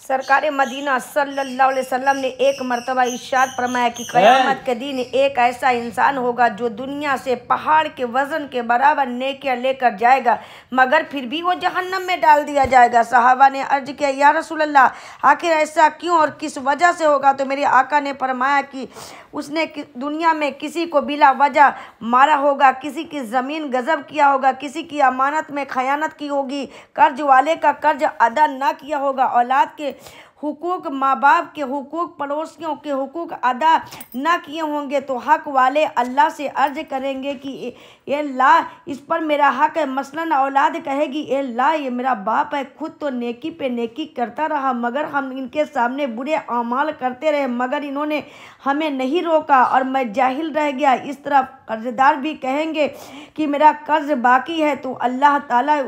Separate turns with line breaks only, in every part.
सरकार मदीना सल्लल्लाहु अलैहि वसल्लम ने एक मरतबा इरशाद फरमाया कि क़यामत के दिन एक ऐसा इंसान होगा जो दुनिया से पहाड़ के वज़न के बराबर नेकियां लेकर जाएगा, मगर फिर भी वो जहन्नम में डाल दिया जाएगा। सहाबा ने अर्ज किया, या रसूल अल्लाह, आखिर ऐसा क्यों और किस वजह से होगा? तो मेरे आका ने फरमाया कि उसने दुनिया में किसी को बिला वजह मारा होगा, किसी की ज़मीन गज़ब किया होगा, किसी की अमानत में खयानत की होगी, कर्ज वाले का कर्ज अदा ना किया होगा, औलाद के हुकूक, माँ बाप के हुकूक, पड़ोसियों के हुकूक अदा ना किए होंगे तो हक वाले अल्लाह से अर्ज करेंगे कि ए अल्लाह, इस पर मेरा हक है। मसलन औलाद कहेगी, ए अल्लाह, ये मेरा बाप है, खुद तो नेकी पे नेकी करता रहा, मगर हम इनके सामने बुरे अमाल करते रहे, मगर इन्होंने हमें नहीं रोका और मैं जाहिल रह गया। इस तरह कर्जदार भी कहेंगे कि मेरा कर्ज बाकी है, तो अल्लाह ताला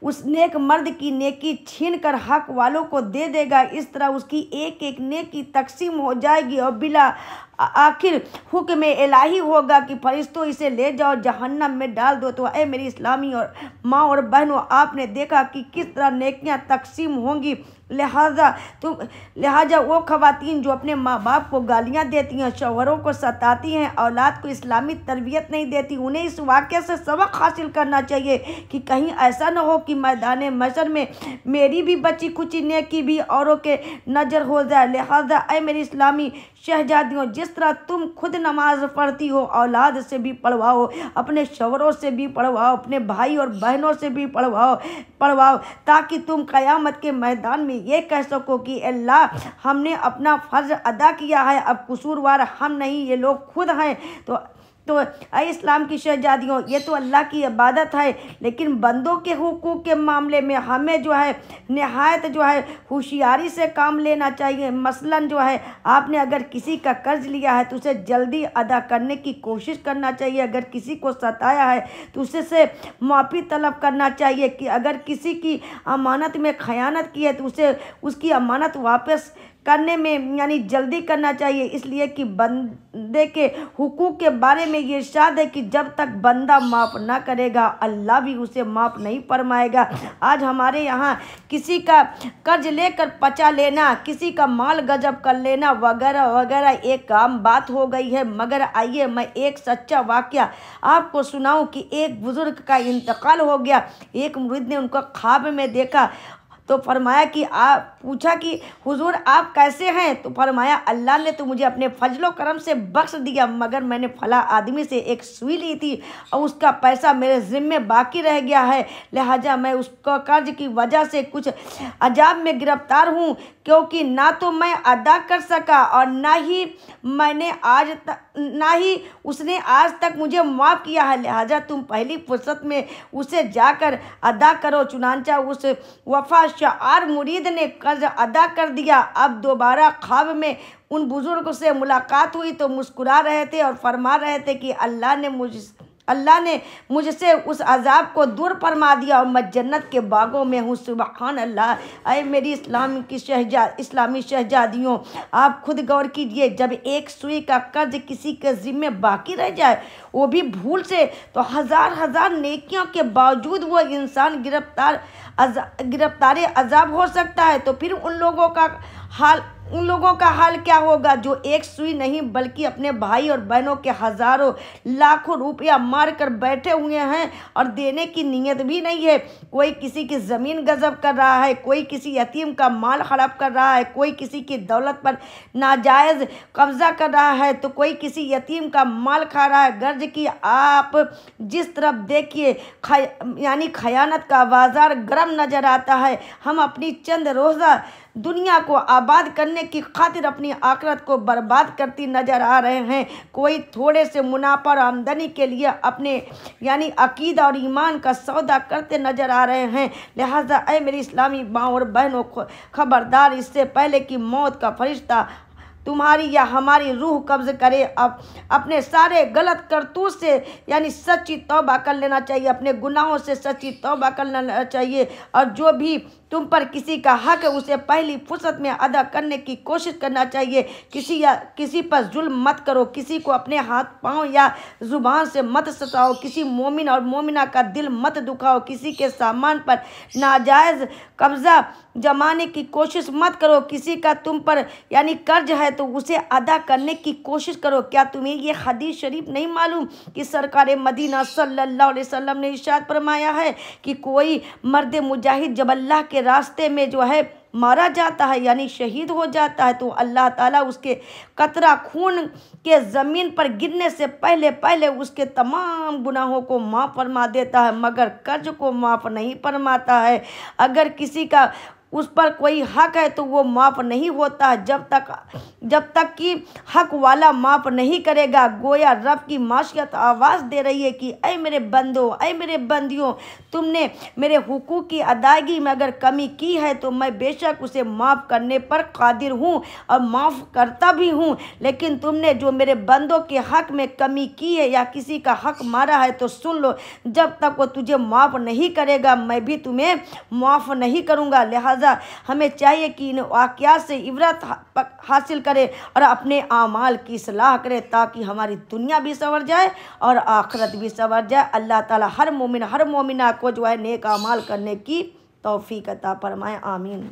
उस नेक मर्द की नेकी छीन कर हक वालों को दे देगा। इस तरह उसकी एक एक नेकी तकसीम हो जाएगी और बिला आखिर हुक्म इलाही होगा कि फरिश्तों इसे ले जाओ, जहन्नम में डाल दो। तो ऐ मेरी इस्लामी और माँ और बहनों, आपने देखा कि किस तरह नेकियां तकसीम होंगी। लिहाजा वो ख़वातीन जो अपने माँ बाप को गालियाँ देती हैं, शौहरों को सताती हैं, औलाद को इस्लामी तरबियत नहीं देती, उन्हें इस वाक़े से सबक हासिल करना चाहिए कि कहीं ऐसा न हो कि मैदान मशर में मेरी भी बची खुची नेकी भी औरों के नज़र हो जाए। लिहाजा ऐ मेरी इस्लामी शहजादियों, जिस तरह तुम खुद नमाज पढ़ती हो, औलाद से भी पढ़वाओ, अपने शौहरों से भी पढ़वाओ, अपने भाई और बहनों से भी पढ़वाओ, ताकि तुम क़यामत के मैदान में ये कह सको कि अल्लाह, हमने अपना फ़र्ज अदा किया है, अब कसूरवार हम नहीं, ये लोग खुद हैं। तो इस्लाम की शहजादियों, ये तो अल्लाह की इबादत है, लेकिन बंदों के हुकूक के मामले में हमें जो है नहायत जो है होशियारी से काम लेना चाहिए। मसलन जो है, आपने अगर किसी का कर्ज लिया है तो उसे जल्दी अदा करने की कोशिश करना चाहिए। अगर किसी को सताया है तो उससे माफ़ी तलब करना चाहिए। कि अगर किसी की अमानत में खयानत की है तो उसे उसकी अमानत वापस करने में यानी जल्दी करना चाहिए। इसलिए कि बंदे के हुकूक के बारे में ये इरशाद है कि जब तक बंदा माफ़ ना करेगा, अल्लाह भी उसे माफ़ नहीं फरमाएगा। आज हमारे यहाँ किसी का कर्ज लेकर पचा लेना, किसी का माल गजब कर लेना वगैरह वगैरह एक आम बात हो गई है। मगर आइए मैं एक सच्चा वाक़या आपको सुनाऊं कि एक बुज़ुर्ग का इंतकाल हो गया। एक मुरीद ने उनको ख्वाब में देखा तो फरमाया कि पूछा कि हुजूर आप कैसे हैं? तो फरमाया, अल्लाह ने तो मुझे अपने फजलो करम से बख्श दिया, मगर मैंने फला आदमी से एक सुई ली थी और उसका पैसा मेरे ज़िम्मे बाकी रह गया है। लिहाजा मैं उसको कर्ज की वजह से कुछ अजाब में गिरफ्तार हूँ, क्योंकि ना तो मैं अदा कर सका और ना ही उसने आज तक मुझे माफ़ किया है। लिहाजा तुम पहली फुर्सत में उसे जाकर अदा करो। चुनांचा उस वफा शार मुरीद ने कर्ज अदा कर दिया। अब दोबारा ख्वाब में उन बुजुर्ग से मुलाकात हुई तो मुस्कुरा रहे थे और फरमा रहे थे कि अल्लाह ने मुझसे उस अजाब को दूर फरमा दिया और मैं जन्नत के बागों में हूँ। सुबहान अल्लाह। अय मेरी इस्लामी शहजादियों, आप खुद गौर कीजिए, जब एक सुई का कर्ज किसी के ज़िम्मे बाकी रह जाए, वो भी भूल से, तो हज़ार नेकियों के बावजूद वो इंसान गिरफ्तार अजाब हो सकता है। तो फिर उन लोगों का हाल क्या होगा जो एक सुई नहीं बल्कि अपने भाई और बहनों के हज़ारों लाखों रुपया मार कर बैठे हुए हैं और देने की नीयत भी नहीं है। कोई किसी की ज़मीन गज़ब कर रहा है, कोई किसी यतीम का माल हड़प कर रहा है, कोई किसी की दौलत पर नाजायज़ कब्ज़ा कर रहा है, तो कोई किसी यतीम का माल खा रहा है। गर्ज की आप जिस तरफ देखिए यानी खयानत का बाज़ार गर्म नज़र आता है। हम अपनी चंद रोज़ा दुनिया को आबाद करने की खातिर अपनी आखिरत को बर्बाद करती नज़र आ रहे हैं। कोई थोड़े से मुनाफा और आमदनी के लिए अपने यानी अकीदा और ईमान का सौदा करते नज़र आ रहे हैं। लिहाजा ऐ मेरी इस्लामी माँ और बहनों, खबरदार, इससे पहले कि मौत का फरिश्ता तुम्हारी या हमारी रूह कब्ज़ करे। अब अपने सारे गलत करतूत से यानी सच्ची तौबा कर लेना चाहिए, अपने गुनाहों से सच्ची तौबा कर लेना चाहिए। और जो भी तुम पर किसी का हक है उसे पहली फुर्सत में अदा करने की कोशिश करना चाहिए। किसी पर जुल्म मत करो, किसी को अपने हाथ पाँव या ज़ुबान से मत सताओ, किसी मोमिन और मोमिना का दिल मत दुखाओ, किसी के सामान पर नाजायज़ कब्ज़ा जमाने की कोशिश मत करो, किसी का तुम पर यानी कर्ज है तो उसे अदा करने की कोशिश करो। क्या तुम्हें ये हदीस शरीफ नहीं मालूम कि सरकार मदीना सल्लल्लाहु अलैहि वसल्लम ने इरशाद फरमाया है कि कोई मर्द मुजाहिद जब अल्लाह के रास्ते में जो है मारा जाता है यानी शहीद हो जाता है तो अल्लाह ताला उसके कतरा खून के ज़मीन पर गिरने से पहले पहले उसके तमाम गुनाहों को माफ़ फरमा देता है, मगर कर्ज को माफ़ नहीं फरमाता है। अगर किसी का उस पर कोई हक है तो वो माफ़ नहीं होता है जब तक कि हक वाला माफ़ नहीं करेगा। गोया रब की माशियत आवाज़ दे रही है कि ऐ मेरे बंदो, ऐ मेरे बंदियों, तुमने मेरे हुकूक की अदायगी में अगर कमी की है तो मैं बेशक उसे माफ़ करने पर कादिर हूँ और माफ़ करता भी हूँ। लेकिन तुमने जो मेरे बंदों के हक में कमी की है या किसी का हक मारा है तो सुन लो, जब तक वो तुझे माफ़ नहीं करेगा मैं भी तुम्हें माफ़ नहीं करूँगा। लिहाजा हमें चाहिए कि इन वाक़यात से इबरत हासिल करें और अपने आमाल की इस्लाह करें ताकि हमारी दुनिया भी संवर जाए और आखिरत भी संवर जाए। अल्लाह ताला हर मोमिन हर मोमिना को जो है नेक आमाल करने की तौफीक अता फरमाए। आमीन।